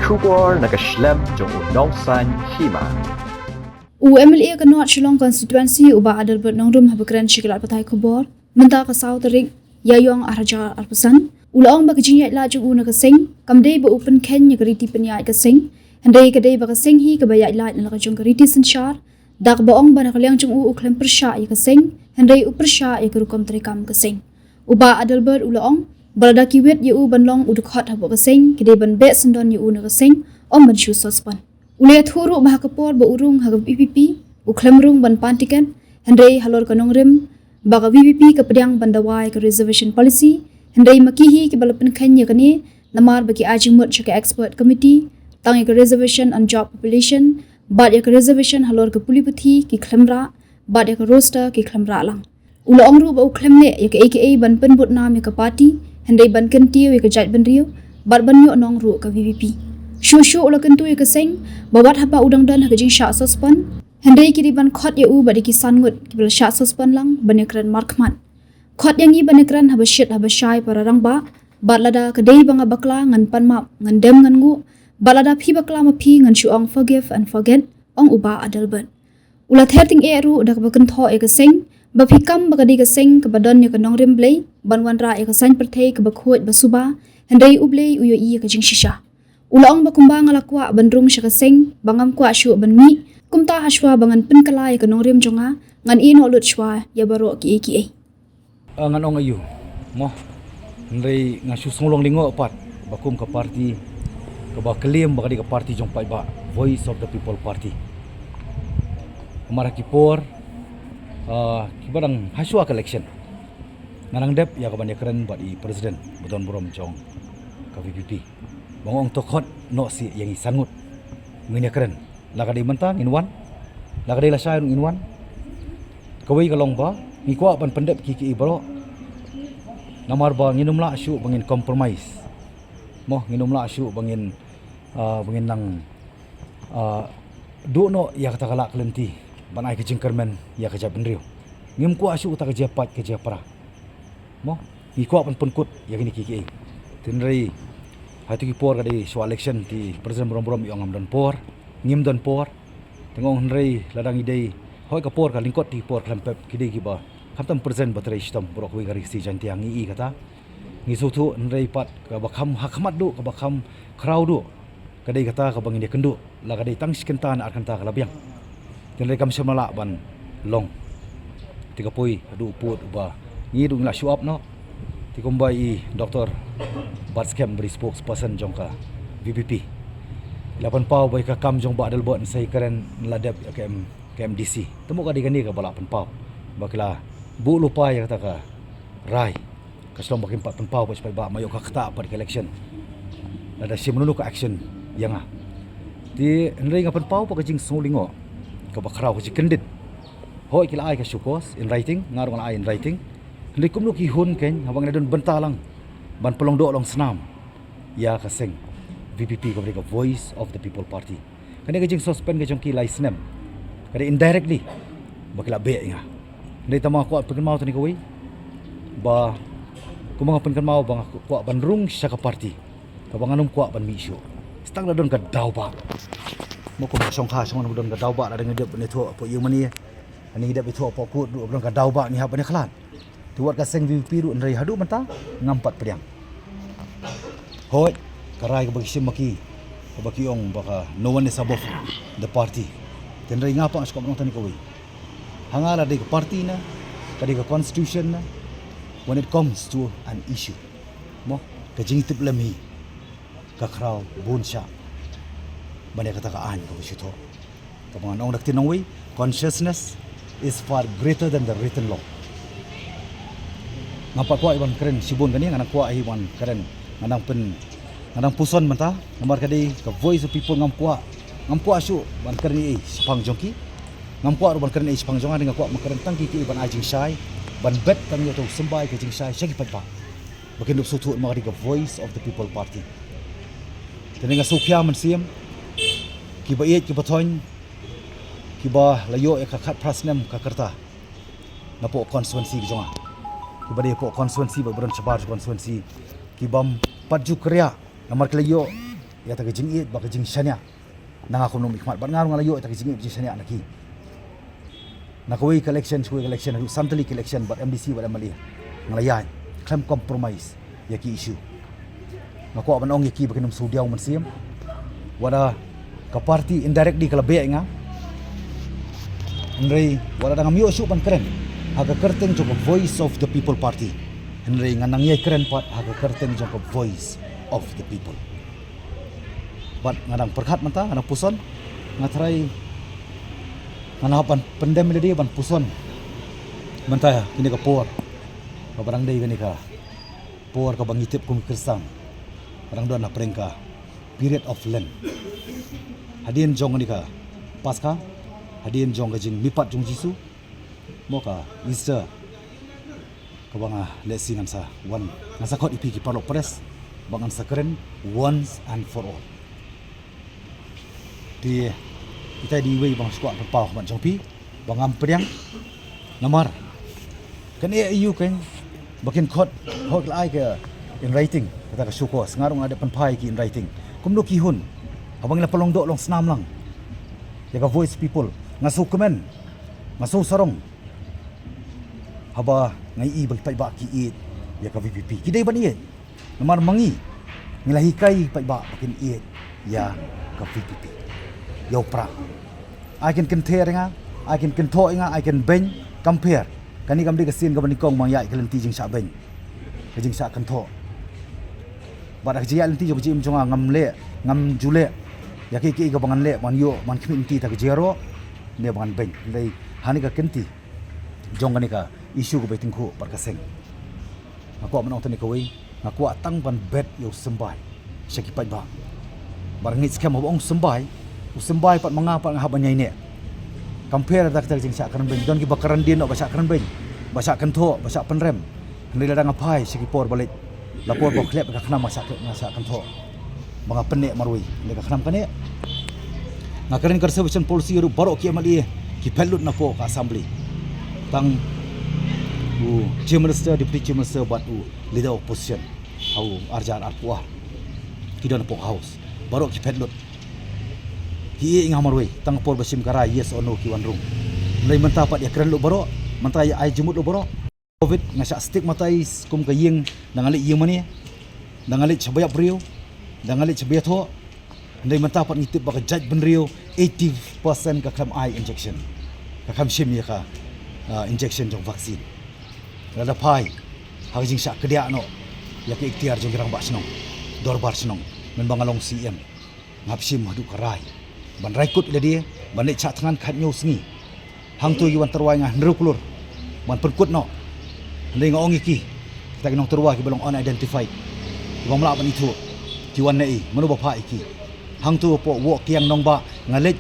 Shubor nakaslem jong unong san hima. UMLA ka North Shillong constituency uba Adalbert nongrum habakran shikilat patay kubor menta ka South Rig yayong arja arpasan ulaong ba kajinya la jung una ka sing kamdei ba open Kenya ka riti panya ka sing handai ka dei ba ka sing hi ka baya la na ka jung ka riti sanchar dak baong ba na kalyang jung klem persha ya ka sing handai upersha ya ka rukom trikam ka sing uba Adalbert ulaong balada kiwet yu banlong udukhat habo ka sing kidei ban be sendon yu una ka sing om ban shu sospan Ulia thuru bah kapor ba urung hagab VPP uklemrung ban pantikan hendai halor kanong rim baga VPP ka pedang bandawai ka reservation policy hendai makihi ki balapan khanya kani namar bagi ajing mut ka expert committee tangi ka reservation on job population bad ya ka reservation halor ka puliputhi ki khlemra bad ya ka roster ki khlemra lang ula ongru ba uklemne ya ka AKA ban penbut nam ya ka party hendai ban kentiu ya ka jat ban riu bad ban yo nongru ka VPP Shushu ula kentu ya keseng bawat haba udang dan hagajing syak sospan hendai kiri ban khot ya u badi kisan ngut kibla syak sospan lang banekran markman khot yang i banekran haba shit haba syai para rang ba lada kedai banga bakla ngan pan map ngan dem ngan ngu lada phi bakla ma phi ngan shuong forgive and forget ong uba Adalbert ula therting e ru dak bakan tho ya keseng ba phi kam bagadi keseng ke badan ya kanong remblei banwan ra ya kesan perthei ke bakhot basuba hendai ublei uyo i ya kajing shisha Ulaong bakumbang alakwa bandrung syakaseng bangam kwa syu banmi kumta haswa bangan penkalai ka nongrim jonga ngan ino lut shwa ya baro ki AKA ngan ong ayu mo ndai ngasu sungulong lingo pat bakum ka party ka ba claim ba ka party jong pai ba Voice of the People Party amara kipor kibarang haswa election nganang dep ya ka banyak ba i president budon borom jong ka VPP bangong tokhot no si yang isangut ngenya keren lagadi mentang inwan lagadi lasai inwan kawai kalong ba ngikwa pan pendep kiki bro namar ba nginum la asyu bangin compromise mo nginum la asyu bangin bangin nang do no ya kata kala klenti banai ke jingkermen ya ke jabendrio ngim ku asyu ta ke japat ke japra mo ngikwa pan penkut ya kini kiki tinrei hati kipor kadi soal election ti presiden brom-brom yang am dan por ngim dan por tengong hendrei ladang idei hoi kapor ka lingkot ti por klempep kidei kiba kamtam presiden baterai stam borok wi gari si jantiang i kata ngisutu hendrei pat ka bakham hakmat du ka bakham crowd du kadai kata ka bangin dia kendu la kadai tang sikentan akan ta kalabiang tenrei kam semala ban long 30 adu put ba ngidu ngla show up no tikumbai Dr. Batskem beri spokesperson jongka VPP 8 pau bai ka kam jong ba Adalbert sai karen ladap KMDC temu ka digani ka bala 8 pau bakila bu lupa ya kata ka rai ka selom bakin 4 pau supaya ba mayo ka kata apa election ada si menunu ka action yang di ndai ka 8 pau pa ka jing sulingo ka bakrau ka kendit hoi kila ai ka syukos in writing ngarong ai in writing likum lu kihun ken habang na don bentalang ban pelong do long senam ya kaseng VPP ko ka Voice of the People Party kani ka jing suspend ka jong kilai snem kani indirectly bakila be nga ndai tama ko pagkan mau tani kawai ba kumanga pagkan mau bang ko banrung sa ka party ka banganum ko ban misyo stang na don ka daw ba mo ko song kha song na don ka daw ba na ngedep ne tho po yu mani ani ngedep itu apa ko do don ka daw ba ni ha ban khalan tuat kaseng VPP ru ndai hadu menta ngampat pedang hoi karai ka bagi maki ka bagi ong baka no one is above the party tenrai ngapa asko nong tani koi hangala de party na kadi ka constitution na when it comes to an issue mo ka jingtip lami ka kraw bunsha bane kata ka an ka bisito ka mga nong daktin nong consciousness is far greater than the written law ngapa ko iban keren sibun kani nganang ko iban keren nganang puson menta nomor kadi ka Voice of People ngam ko asu ban kerni sipang jongki ngam ko ban kerni sipang jonga dengan ko makeren tangki ki ban ajing sai ban bet tang yo to sembai ke jing sai sagi pa bakin dup sutu ma ka Voice of the People Party tenenga sukya man siam ki ba iet ki baton ki ba layo e ka khat prasnem ka kerta napo constituency jonga kibade po constituency ba beron chabar constituency kibam paju kriya namar klayo ya ta jing it ba jing shania nang akom nom ikmat ban ngarung alayo ta jing it jing shania naki nakoi collection hu samtali collection but MDC wala mali ngalayan claim compromise yaki issue ngako ban ong yaki bakinum sudiaw man siam wala ka party indirectly kala be nga Henry wala dang amyo su ban keren aga kerteng jong voice of the people party Henry nganang yai keren pat aga kerteng jong voice of the people bat ngadang perkhat manta ngadang puson ngatrai nganapan pendem dia ban puson manta kini ka por ka barang dei kini ka por ka bangitip kum kersang barang don na prengka period of lent hadin jong ni ka pasca hadin jong ka jing mipat jong jisu moka Easter ka banga lesingan sa one ngasa kot ipi ki parlok pres bangan sakren once and for all di kita diwei bang squat berpau man jongpi bangam pedang namar kan EU kan bakin khot lai ke in writing kata ka syukur sengarung ada penpai ki in writing kumdo kihun abang la pelong dok long senam lang ya ka voice people ngasu komen ngasu sarong haba ngai i bagi pai ba ki it ya ka VPP kidai ban it namar mangi ngilahi kai pai ba bakin it ya ka VPP Yo pra. I can compare nga, I can control nga, I can bend, compare. Kani kam di kasin ka banikong mangyay kalenti jing sa bend. Kajing sa control. Bada kajia lenti jo kajim jonga ngamle, ngam jule. Yaki ki ka bangan le man yo man kminti ta kajero ne bangan bend. Dai hani ka kenti. Jong kani ka issue ko beting ko par kaseng. Aku manong tani ko wi, aku atang ban bed yo sembai. Syaki pai ba. Barangit skam obong sembai. Usembai pat mengapa ngah banyai ne compare dak tak jing sak kan ben don ki bakaran din no basak kan ben basak kan tho basak penrem ndai ladang apai siki por balik lapor bo klep ka khnam masak kan tho manga penek marui le ka khnam kane ngakarin conservation policy ru baro ki amali ki pelut na po ka assembly tang chief minister deputy chief minister bat leader opposition au arjar arpuah ki don po house baro ki pelut Hi inga marway tang por basim kara yes or no ki wan room. Lai manta pat ya keren lo baro, manta ya ai jumut lo baro. Covid ngasa stick matai kum ka ying nangali ying mani. Nangali chabaya brio, nangali chabaya tho. Lai manta pat ngitip ba ka judge benrio 80% ka kam eye injection. Ka kam shim ya ka injection jong vaksin. Rada pai ha jing sa kedia no. Ya ke ikhtiar jong girang ba snong. Dorbar snong men bangalong CM. Ngapsim hadu karai. Ban raikut ila dia ban le chat tangan khat nyo sngi hang tu yuan terwai ngah nru kulur ban perkut no le ngong iki kita kinong terwai ki belong unidentified bang mla ban itu ki wan nei manu ba pha iki hang tu po wo kiang nong ba ngalet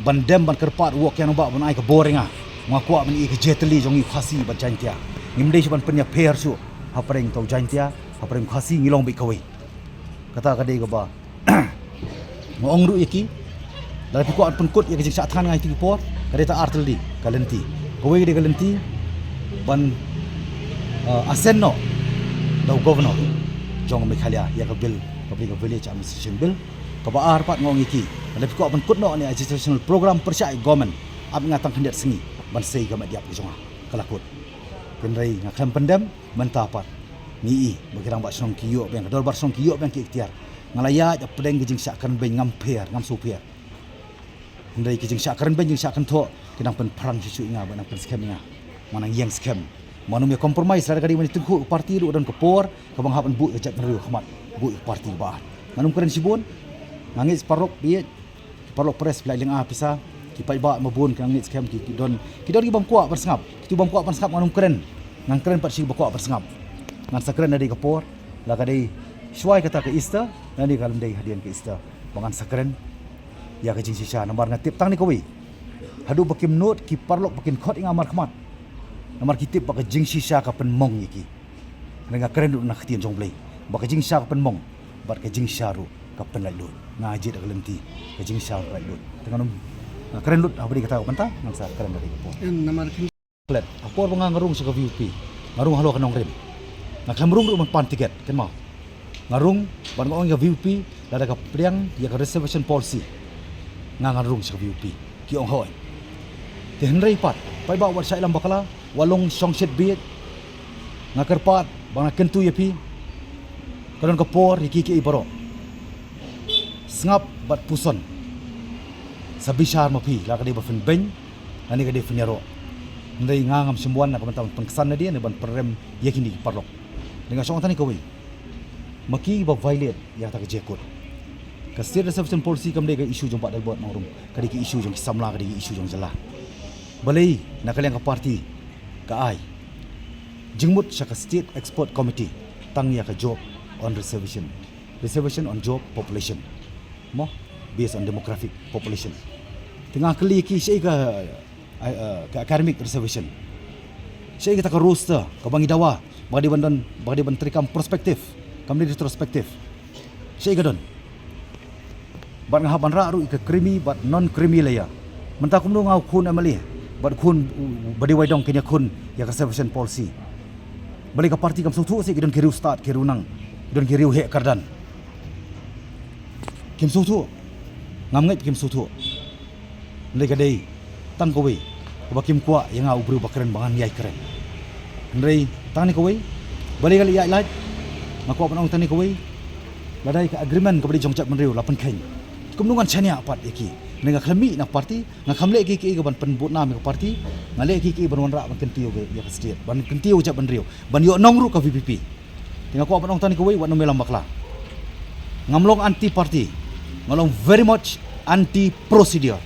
ban dem ban kerpat wo kiang nong ba ban ai ka boringa ngakwa ban i ka jetli jong i khasi ban jantia ngimde ban penya pair su hapreng tau jantia hapreng khasi ngilong bi kawai kata ka dei ka ba ngong ru iki Dalam pikuan penkut yang kejik syatan ngai tinggi por, kereta artel di kalenti. Kowe di kalenti ban asenno dau governor jong Meghalaya ya ka bill public village administration bill ka baar pat ngong iki. Dalam pikuan penkut no ni educational program persyai government ab ngatang hendak sengi ban sei ka madiap ki jonga kalakut. Penrai ngakam pendam mentapat ni bagirang ba song kiyo bang dor bar song kiyo bang ki ikhtiar. Ngalaya ja pedeng kejing syakan ben ngamper ngam supir. Ndai kijing syakaran ben jing syakan tho kinang pen perang sisu inga banang pen scam inga manang yang scam manum ya compromise rada kadi mani tengku parti ru dan kepor ka bang hapan bu ejat meru khmat bu parti ba manum keren sibun ngangit parok biye parok press belai leng pisa ki pai ba mabun ka ngit scam ki don ki bang kuat bersengap ki bang kuat bersengap manum keren ngang keren pat si kuat bersengap ngan sakren dari kepor la kadi suai kata ke Easter nani kalum dei hadian ke Easter bangan sakren ya kajing sisa nambar ngatip tang ni kowe hadu bakim note ki parlok bakin khot ing amar khmat namar kitip bak jing sisa ka penmong iki renga keren nak khtian jong blai bak jing sisa ka penmong bat ka jing saru ka penlalut ngaji dak lenti ka jing saru lalut tenganum keren lut abri kata panta nang sa keren dari ko namar klet apor ngarung sa ka VP ngarung halo kanong rem nak hamrung ru man pan tiket ken mau ngarung ban ngong ya VP lada ka priang ya ka reservation policy ngangan rung sa UP ki ong hoy te henrei pat pai ba wat sai lam bakala walong songshet biet ngakerpat bang kentu yapi kadon ka por ki ibaro ngap bat puson sa bishar mapi la ka de ba fen ben ani ka de fenyaro ndai ngangam sembuan na kaman pengkesan na dia ne ban perem yakini parlok dengan song tani kawi maki ba violate ya ta ka jekut ka state reservation policy kam de ka issue jong pat dalbot nangrum ka de ki issue jong samla ka de issue jong jala balai na kalian ka party ka ai jingmut sa ka state export committee tang ya ka job on reservation on job population mo based on demographic population tengah kali ki sei ka academic reservation sei kita ka roster ka bangi dawa bagi ban trikam prospektif kam ni retrospektif sei ka don ban ngah ban ra ru ka krimi bat non krimi laya menta kum ngau khun amali bat khun badi waidong kenya khun ya reservation policy balik ka parti kam sutu sei kidon kiriu start kiriu nang kidon kiriu he kardan kim sutu ngamngai kim sutu ndai ka dei tang ko we ba kim kwa yang au bru bakren bangan yai keren ndai tang ni ko we bali kali yai lai makwa panong tang ni ko we ladai ka agreement ka badi jongjat menriu lapan khen kum nungan chania pat eki nenga khlami nak parti nga khamle ki ban penbut nam ka parti ngale ki ban wanra ban kentiu ge ya state ban kentiu jat menriu ban yo nongru ka VPP tinga kwa panong tang ni ko we wat no melam bakla ngamlong anti parti ngalong very much anti procedure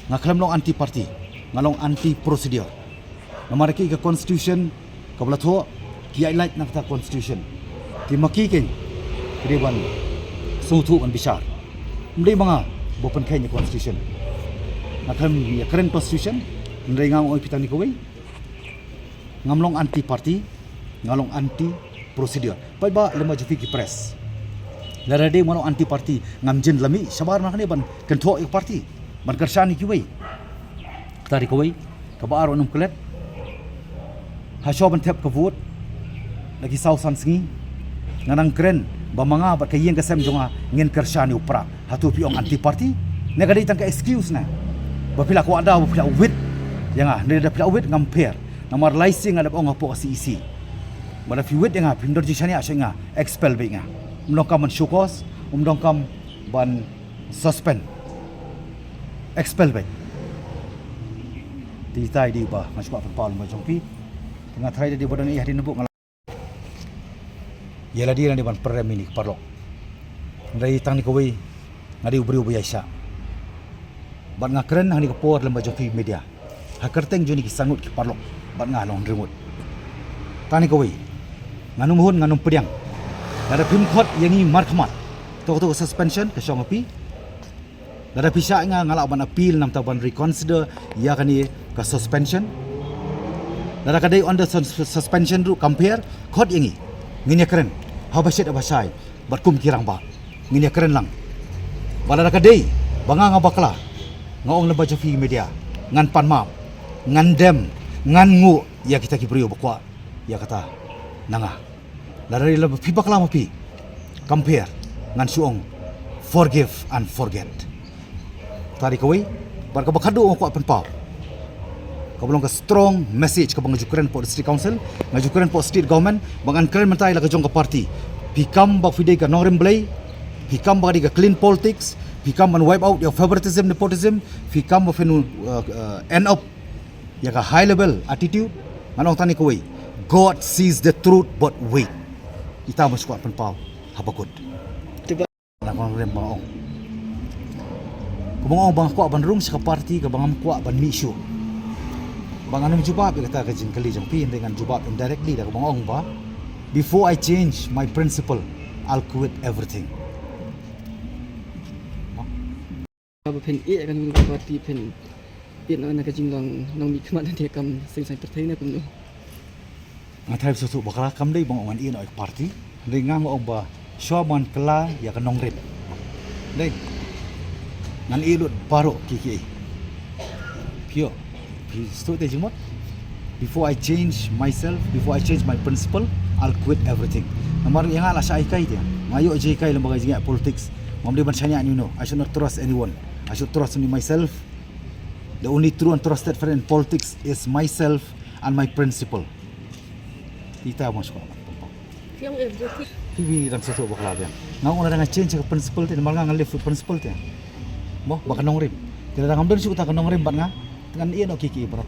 ngaklam long anti party ngalong anti procedure namariki ka constitution kabla tho ki highlight nak ta constitution ki maki ken kriban sutu ban bisar mdei mga bopen kenya constitution nakam ya current constitution ndai ngam oi pitani ko we ngamlong anti party ngalong anti procedure pai ba lema jufi ki press lara de mono anti party ngamjen lami sabar na kani ban kentho ik party ban kersani ki wei tari ko wei ka ba aro num klet ha sho ban thep ka vote lagi sau san singi nganang kren ba manga ba kayeng ka sem jonga ngen kersani upra hatu pi ong anti party ne ka dei tang ka excuse na ba pila ko ada ba pila wit yanga ne da pila wit ngam pair namar laising ada ong apo si isi Mala fiwit nga pindor ji shani asya nga expel be nga. Mlongkam man shukos, mlongkam ban suspend. Expel be. Ti tai di ba masuk apa paul ma jongpi. Tengah try di bodang i hari nebuk ngala. Yala dia di ban perem ini parlok. Ndai tang ni koi ngadi ubri ubi aisha. Ban ngakren hani ko por lamba jongpi media. Hakerteng joni ki sangut ki parlok. Ban ngalong remote. Tani koi nganum hun nganum pediang ada pim khot yangi markhamat to suspension ke song api ada pisa nga ngala ban appeal nam taban reconsider ya kani ka suspension ada kadai on the suspension ru compare khot yangi nginya keren how basit abasai batkum kirang ba nginya keren lang bala kadai banga nga bakla ngaong leba jofi media ngan pan map ngan dem ngan ngu ya kita ki brio bakwa ya kata nanga larari la pi bakla mo pi compare ngan suong forgive and forget tari koi bar ka bakado ko apan pa ka belong ka strong message ka bang Ukraine po district council ng Ukraine po state government bangan kren mentai la ka jong ka party pikam ba fide ka norem blay pikam ba di ka clean politics pikam and wipe out your favoritism nepotism pikam ba fenu end up ya ka high level attitude manong tani koi God sees the truth but wait. Kita masuk apan pau habakut. Tiba nak orang bangong. Kubangong bang ko ban rung sa party ka bangam ko ban misu. Banganum jubab kata ka jingkali jang pin dengan jubab indirectly da kubangong ba. Before I change my principle, I'll quit everything. Ba pen kan party pen na ka jinglong nong mi khmat dia kam sing sai perthai na kum Ngatai susu bakal kam dei bang ongan in oi party dei ngang ong ba shoman kala ya ka nong red dei ngan ilut paro kiki pio stu te jimot before I change myself before I change my principle I'll quit everything. Namar yang ala sa ikai dia. Mayo je ikai lembaga jinga politics. Mamdi ban sanya you know. I should not trust anyone. I should trust only myself. The only true and trusted friend in politics is myself and my principle. Kita mo sekolah. Yang everything. Hiwi lang sa tubo klabe. Ngau na nga change ka principle tin mal nga live principle tin. Mo baka nong rim. Tidak ngam don si uta ka nong rim bat nga. Dengan iya no kiki bro.